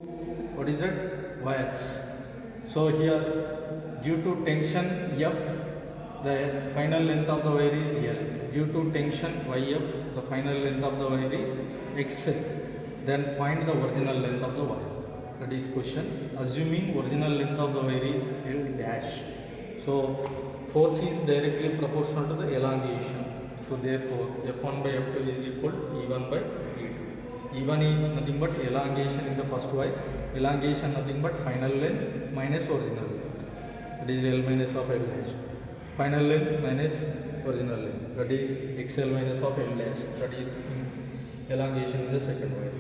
what is it, wires. So here due to tension F, the final length of the wire is L. Due to tension YF, the final length of the wire is XL. Then find the original length of the wire. That is question. Assuming original length of the wire is L dash. So force is directly proportional to the elongation. So therefore F1 by F2 is equal to E1 by E2. E1 is nothing but elongation in the first wire. Elongation nothing but final length minus original length. That is L minus of L dash. Final length minus original length. That is XL minus of L dash. That is elongation in the second wire.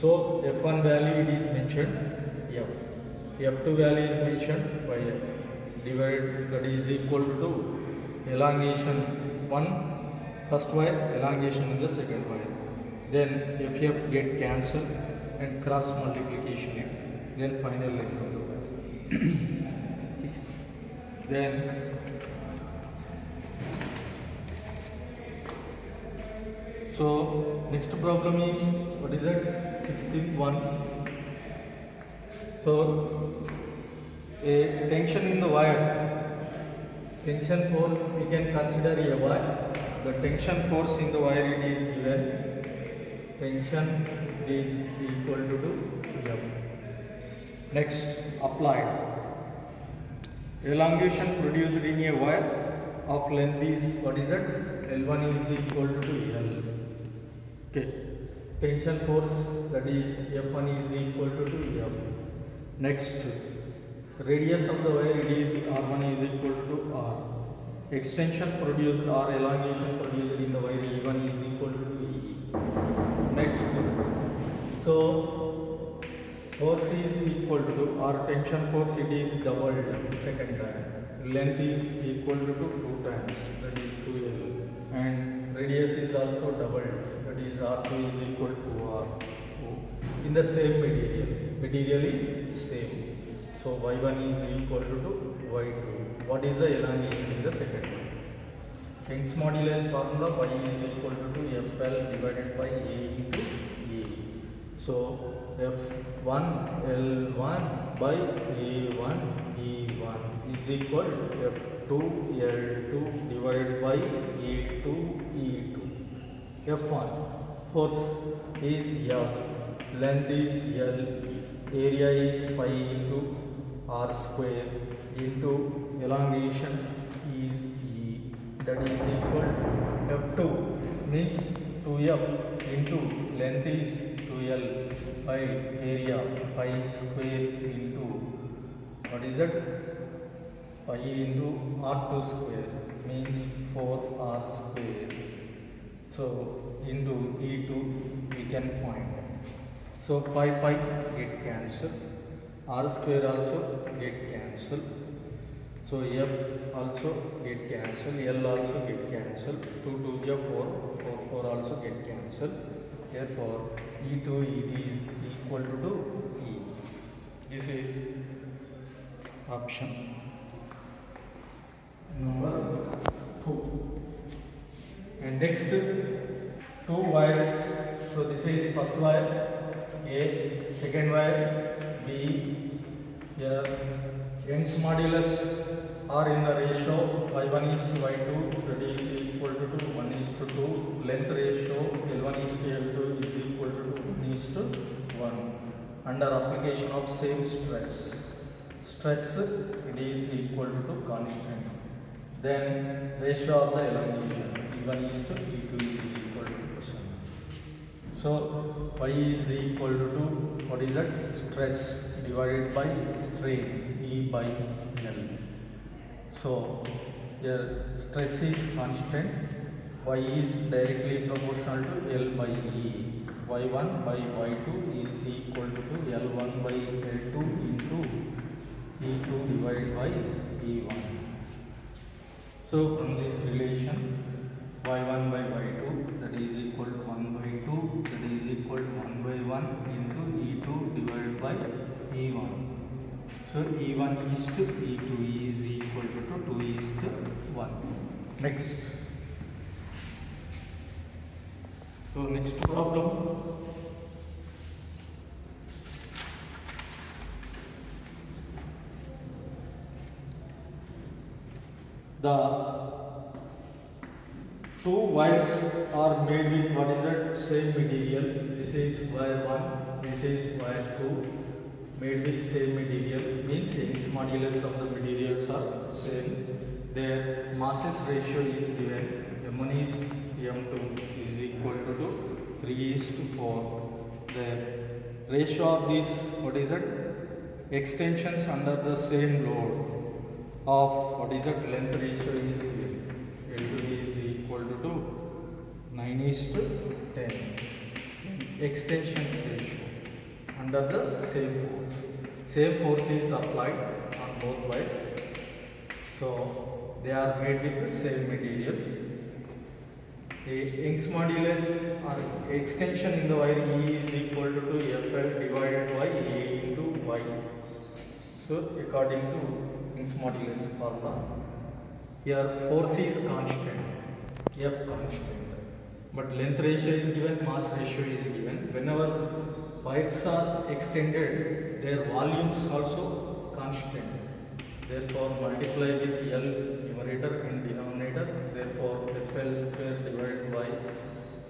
So F1 value it is mentioned F. F2 value is mentioned by F. Divided, that is equal to elongation 1 first wire, elongation in the second wire. Then FF get cancelled and cross multiplication it. Then final length of the wire. Then so next problem is, what is that, 16th one. So a tension in the wire, tension force we can consider a wire. The tension force in the wire it is given, tension is equal to F. Next, applied. Elongation produced in a wire of length is, what is that, L1 is equal to L. Okay, tension force, that is F1 is equal to F. Next, radius of the wire it is R1 is equal to R. Extension produced or elongation produced in the wire E1 is equal to E. Next, so force is equal to, or tension force it is doubled second time. Length is equal to 2 times, that is 2L, and radius is also doubled, that is R2 is equal to R. In the same material, material is same. So Y1 is equal to Y2. What is the elongation in the second one? Young's modulus formula, Y is equal to FL divided by A into A. So F1 L1 by A1 E1 is equal to F2 L2 divided by A2 E2. F1 force is F, length is L, area is pi into R square into elongation is E, that is equal F2 means 2F into length is 2L by area pi square into, what is that, pi into R2 square means 4R square. So into E2 we can find. So pi get cancelled, R square also get cancelled. So F also get cancelled, L also get cancelled, 2 to 4 also get cancelled. Therefore E2 ED is equal to E. This is option number 2. And next, 2 wires. So this is first wire A, second wire B. Here Young's modulus are in the ratio Y1 is to Y2, that is equal to 1 is to 2. Length ratio L1 is to L2 is equal to 1 is to 1. Under application of same stress, it is equal to constant. Then ratio of the elongation E1 is to E2 is equal to percent. So Y is equal to, what is that, stress divided by strain E by L. So here stress is constant, Y is directly proportional to L by E. Y1 by Y2 is equal to L1 by L2 into E2 divided by E1. So from this relation, Y1 by Y2, that is equal to 1 by 2, that is equal to 1 by 1 into E2 divided by E1. So E1 is to E2 is equal to 2 is to 1. Next. So next problem. The two wires are made with what is that same material. This is wire 1, this is wire 2, made with same material, means Young's modulus of the materials are same. Their masses ratio is given. M1 is M2 is equal to 3:4. Their ratio of these what is that extensions under the same load of what is that length ratio is given. L2 is equal to 9:10. Extensions ratio under the same force. Same force is applied on both wires. So they are made with the same materials. The Young's modulus or extension in the wire E is equal to FL divided by A into Y. So according to Young's modulus formula, here force is constant, F constant, but length ratio is given, mass ratio is given. Whenever wires are extended, their volumes also constant. Therefore, multiply with L numerator and denominator. Therefore, FL square divided by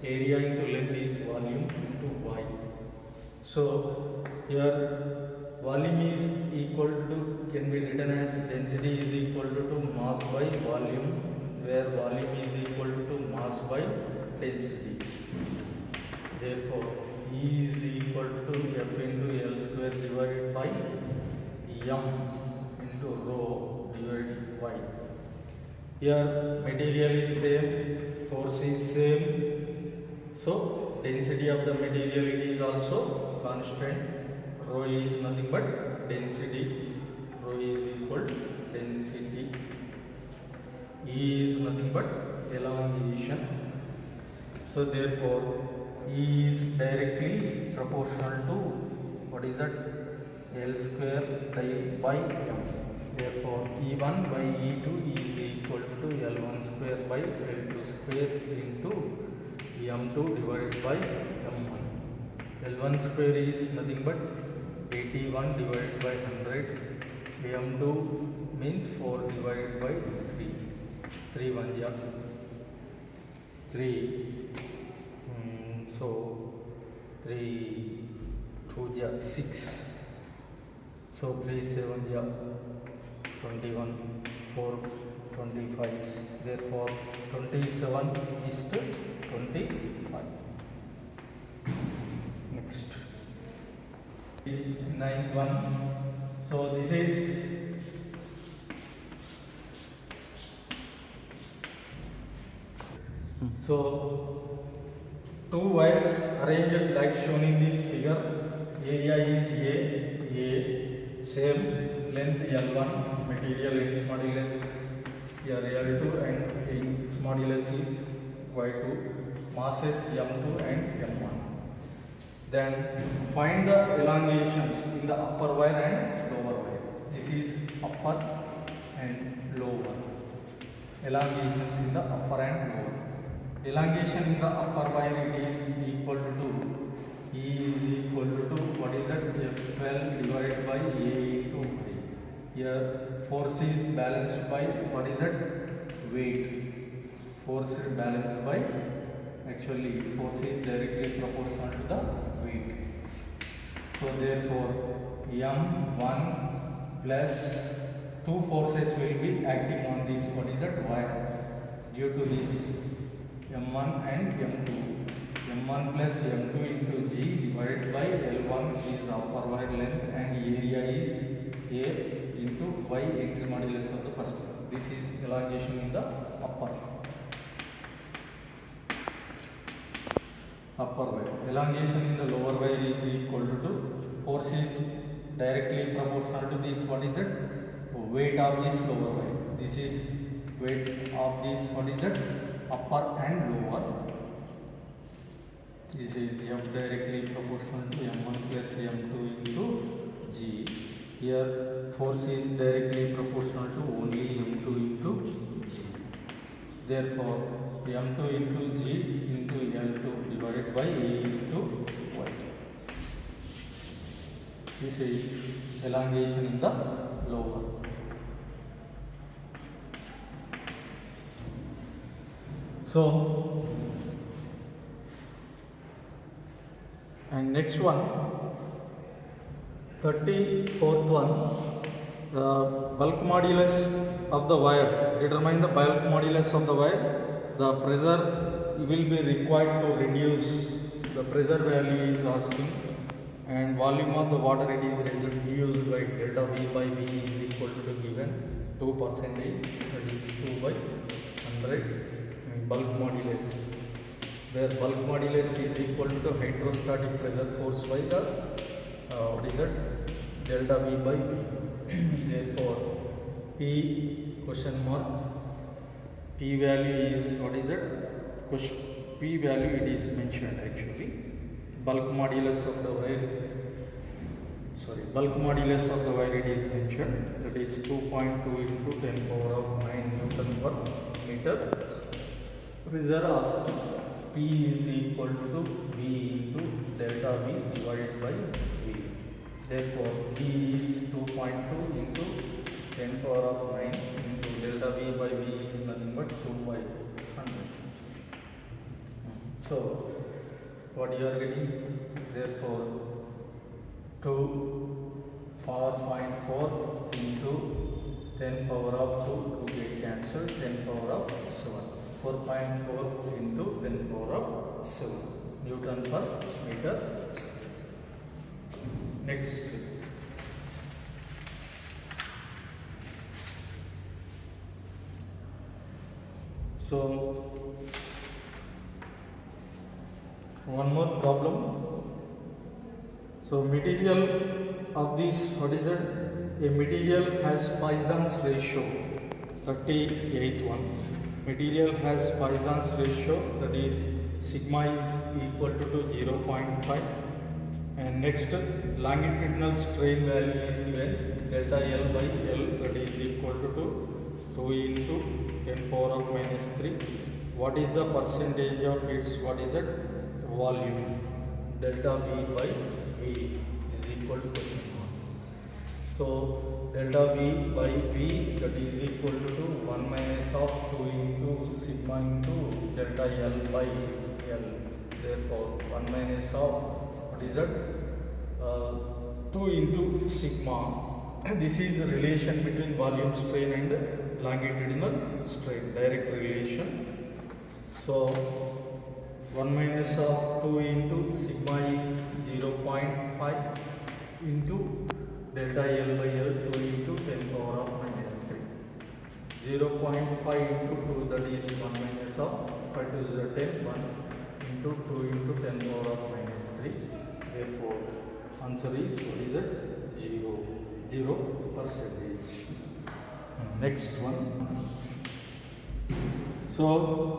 area into length is volume into Y. So, here volume is equal to, can be written as density is equal to mass by volume, where volume is equal to mass by density. Therefore, E is equal to F into L square divided by M into rho divided by. Here material is same, force is same, so density of the material it is also constant. Rho is nothing but density. Rho is equal to density. E is nothing but elongation. So therefore E is directly proportional to what is that L square by M. Therefore E1 by E2 is equal to L1 square by L2 square into M2 divided by M1. L1 square is nothing but 81 divided by 100. M2 means 4 divided by 3. 3 1 ja 3. So 3 2 ja 6. So 3 7 ja 21, 4 25. Therefore 27 is to 25. Next, ninth one. So this is so two wires arranged like shown in this figure. Area is A, same length L1, material Young's modulus here L2 and Young's modulus is Y2, masses M2 and M1. Then find the elongations in the upper wire and lower wire. This is upper and lower. Elongations in the upper and lower. Elongation in the upper wire it is equal to E is equal to what is that FL divided by A into Y. Here force is balanced by what is that weight. Force is balanced by, actually force is directly proportional to the weight. So therefore M1 plus two forces will be acting on this what is that wire. Due to this M1 and M2, M1 plus M2 into G divided by L1 is upper wire length and area is A into Y Young's modulus of the first one. This is elongation in the upper wire. Elongation in the lower wire is equal to force is directly proportional to this what is that weight of this lower wire. This is weight of this what is that upper and lower. This is F directly proportional to M1 plus M2 into G. Here force is directly proportional to only M2 into G. Therefore M2 into G into L2 divided by A into Y. This is elongation in the lower. So, and next one, 34th one, the bulk modulus of the wire. Determine the bulk modulus of the wire. The pressure will be required to reduce. The pressure value is asking, and volume of the water it is reduced by delta V by V is equal to given 2%, that is 2 by 100 bulk modulus, where bulk modulus is equal to hydrostatic pressure force by the what is that, delta V by V. Therefore P question mark, P value is what is it, P value it is mentioned actually. Bulk modulus of the wire, bulk modulus of the wire it is mentioned, that is 2.2 into 10 power of 9 Newton per meter. Pressure asking P is equal to V into delta V divided by V. Therefore P is 2.2 into 10 power of 9 into delta V by V is nothing but 2 by 100. So what you are getting? Therefore 2 power 0.4 into 10 power of 2 to get cancelled, 10 power of 7. 4.4 into 10 power of 7 Newton per meter square. Next. So one more problem. So material of this, what is it? A material has Poisson's ratio, 38th one. Material has Poisson's ratio, that is sigma is equal to 0.5. And next, longitudinal strain value is given, delta L by L, that is equal to 2 into 10 power of minus 3. What is the percentage of its, what is it, volume? Delta V by V is equal to question mark. So delta V by V, that is equal to 1 minus of 2 into sigma into delta L by L. Therefore 1 minus of, what is that, 2 into sigma. This is the relation between volume strain and longitudinal strain, direct relation. So 1 minus of 2 into sigma is 0.5 into delta L by L, 2 into 10 power of minus 3. 0.5 into 2, that is 1 minus of 5 to the 10, 1 into 2 into 10 power of minus 3. Therefore answer is, what is it, 0%. Next one. So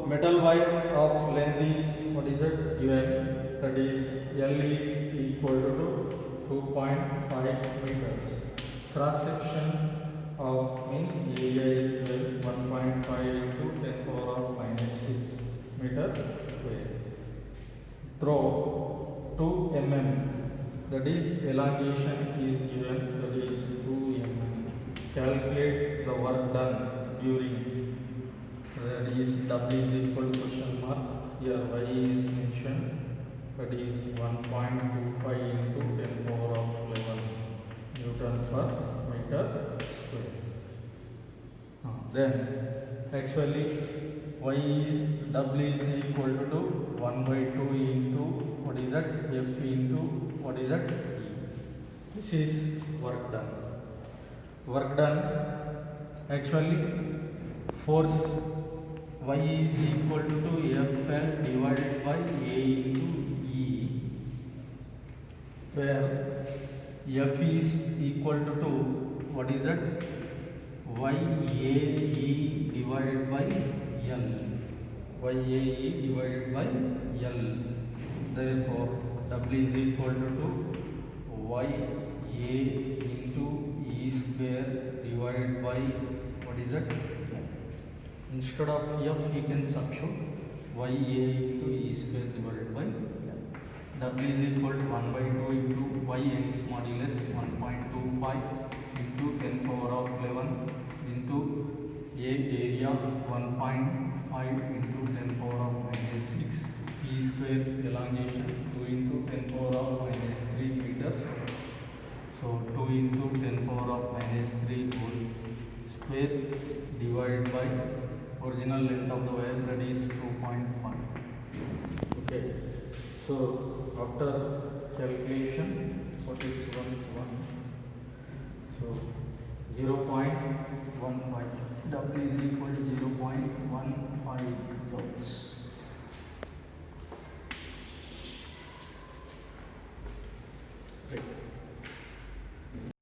metal wire of length is, what is it, given, that is L is equal to 2.5 meters. Cross section of means area is given 1.5 into 10 power of minus 6 meter square. Throw 2 mm, that is elongation is given, that is 2 mm. Calculate the work done during, that is W is equal to question mark, here Y is mentioned, that is 1.25 into 10 power of 11 Newton per meter square. Then actually Y is, W is equal to 1 by 2 into, what is that, F into, what is that, E. This is work done. Work done, actually force Y is equal to Fl divided by A into E, where F is equal to 2, what is that, YAE divided by L. YAE divided by L. Therefore W is equal to YA into E square divided by, what is that, instead of F you can substitute YA into E square divided by L. W is equal to 1 by 2 into Y Young's modulus 1.25 into 10 power of 11 into A area 1.5 into 10 power square elongation 2 into 10 power of minus 3 meters. So 2 into 10 power of minus 3 whole square divided by original length of the wire, that is 2.5. Okay. So after calculation, what is 1? So 0.15 W is equal